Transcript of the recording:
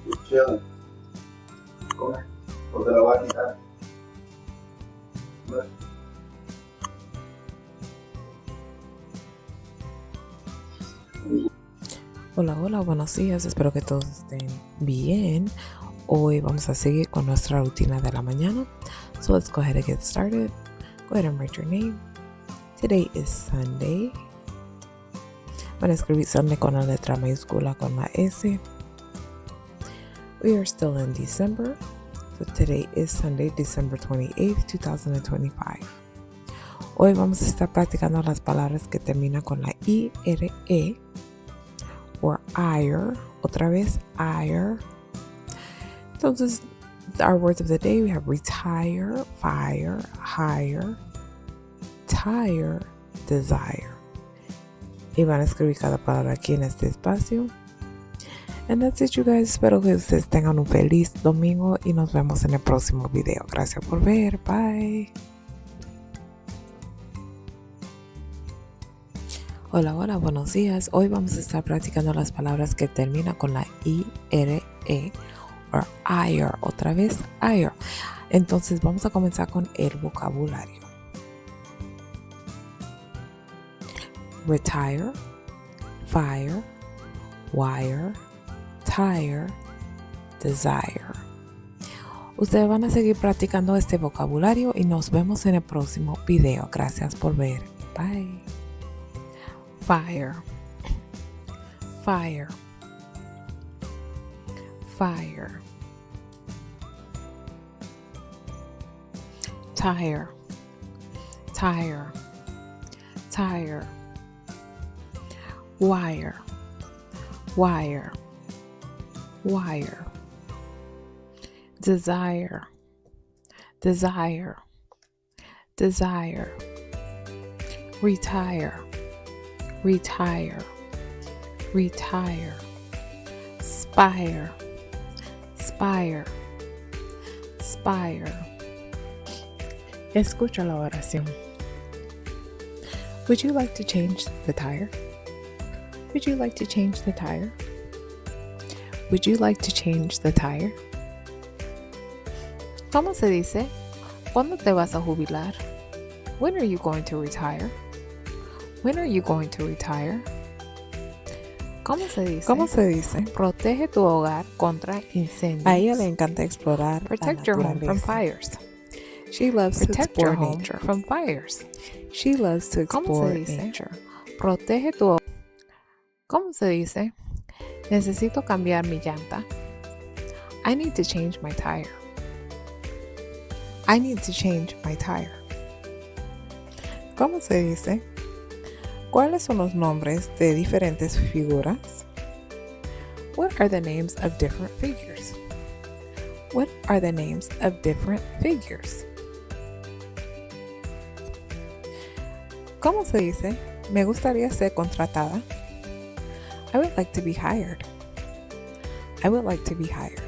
Just chilling. Come. O te la voy a quitar. Ve. Hola, hola, buenos días, espero que todos estén bien. Hoy vamos a seguir con nuestra rutina de la mañana. So let's go ahead and get started. Go ahead and write your name. Today is Sunday. Van a escribir Sunday con la letra mayúscula con la S. We are still in December. So today is Sunday, December 28th, 2025. Hoy vamos a estar practicando las palabras que terminan con la IRE. Or ire, otra vez, ire. Entonces, our words of the day, we have retire, fire, hire, tire, desire. Y van a escribir cada palabra aquí en este espacio. And that's it, you guys. Espero que ustedes tengan un feliz domingo y nos vemos en el próximo video. Gracias por ver. Bye. Hola, hola, buenos días. Hoy vamos a estar practicando las palabras que terminan con la IRE o ire, otra vez ire. Entonces vamos a comenzar con el vocabulario. Retire, fire, wire, tire, desire. Ustedes van a seguir practicando este vocabulario y nos vemos en el próximo video. Gracias por ver. Bye. Fire, fire, fire. Tire, tire, tire. Wire, wire, wire. Desire, desire, desire. Retire, retire, retire. Spire, spire, spire. Escucha la oración. Would you like to change the tire? Would you like to change the tire? Would you like to change the tire? ¿Cómo se dice? ¿Cuándo te vas a jubilar? When are you going to retire? When are you going to retire? ¿Cómo se dice? ¿Cómo se dice? Protege tu hogar contra incendios. A ella le encanta explorar Protect la your home from naturaleza. fires. She loves to Protect your explore home nature. from fires. She loves to ¿Cómo explore se dice? nature. Protege tu hogar. ¿Cómo se dice? Necesito cambiar mi llanta. I need to change my tire. I need to change my tire. ¿Cómo se dice? ¿Cuáles son los nombres de diferentes figuras? What are the names of different figures? What are the names of different figures? ¿Cómo se dice? Me gustaría ser contratada. I would like to be hired. I would like to be hired.